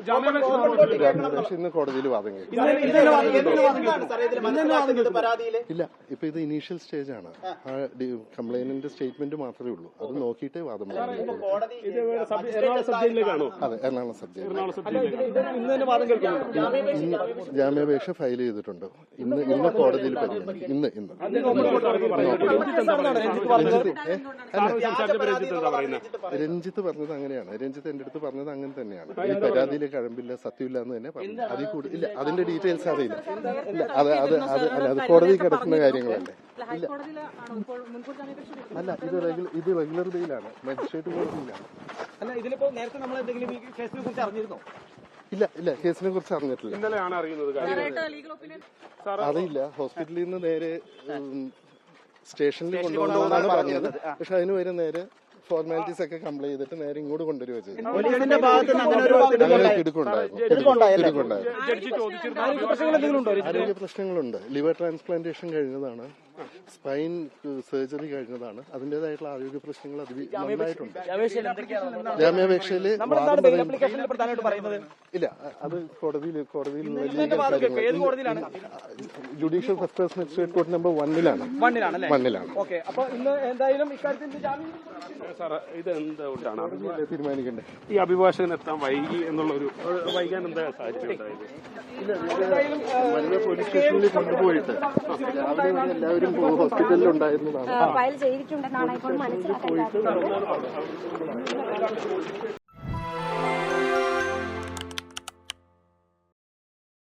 ജാമ്യാപേക്ഷ ഇന്ന് കോടതിയിൽ വാദം കേൾക്കും. ഇല്ല, ഇപ്പൊ ഇത് ഇനീഷ്യൽ സ്റ്റേജ് ആണ്. കംപ്ലൈന്റിന്റെ സ്റ്റേറ്റ്മെന്റ് മാത്രമേ ഉള്ളൂ. അത് നോക്കിയിട്ടേ വാദം പറയാം. അതെ, എറണാകുളം സബ് ജാമ്യാപേക്ഷ ഫയൽ ചെയ്തിട്ടുണ്ട്. ഇന്ന് കോടതിയിൽ പരിഗണിക്കും. ഇന്ന് രഞ്ജിത്ത് പറഞ്ഞത് അങ്ങനെയാണ്. രഞ്ജിത്ത് എന്റെ അടുത്ത് പറഞ്ഞത് അങ്ങനെ തന്നെയാണ്. ഈ പരാതിയിൽ കഴമ്പില്ല, സത്യമില്ല എന്ന് തന്നെ പറഞ്ഞു. അതിൽ കൂടുതൽ ഇല്ല, അതിന്റെ ഡീറ്റെയിൽസ് അറിയില്ല. ഇല്ല, അത് കോടതി കിടക്കുന്ന കാര്യങ്ങളല്ലേ. അല്ല, ഇത് റെഗുലർ ബെയിലാണ്, മജിസ്ട്രേറ്റ് കോടതിയിലാണ്. ഇല്ല, കേസിനെ കുറിച്ച് അറിഞ്ഞിട്ടില്ല. അറിയില്ല. ഹോസ്പിറ്റലിൽ നിന്ന് നേരെ സ്റ്റേഷനിൽ കൊണ്ടുപോകണമെന്നാണ് പറഞ്ഞത്. പക്ഷെ അതിന് വരെ നേരെ ഫോർമാലിറ്റീസ് ഒക്കെ കംപ്ലൈന്റ് ചെയ്തിട്ട് നേരെ ഇങ്ങോട്ട് കൊണ്ടുവരിക ചെയ്തു. ആരോഗ്യ പ്രശ്നങ്ങളുണ്ട്. ലിവർ ട്രാൻസ്പ്ലാന്റേഷൻ കഴിഞ്ഞതാണ്, സ്പൈൻ സർജറി കഴിഞ്ഞതാണ്. അതിന്റേതായിട്ടുള്ള ആരോഗ്യ പ്രശ്നങ്ങൾ നന്നായിട്ടുണ്ട്. ജാമ്യാപേക്ഷയില് ഇല്ല, അത് കോടതിയിൽ judicial first class magistrate court number 1-ലാണ്. തീരുമാനിക്കണ്ടേ ഈ അഭിഭാഷകൻ എത്താൻ വൈകി എന്നുള്ളൊരു വൈകാൻ എന്താ സാഹചര്യം? പോലീസ് സ്റ്റേഷനിൽ കൊണ്ടുപോയിട്ട് രാവിലെ എല്ലാവരും ഹോസ്പിറ്റലിൽ ഉണ്ടായിരുന്നതാണ്. ഫയൽ ചെയ്തിട്ടുണ്ടെന്നാണ് ഇപ്പോൾ മനസ്സിലാക്കുന്നത്.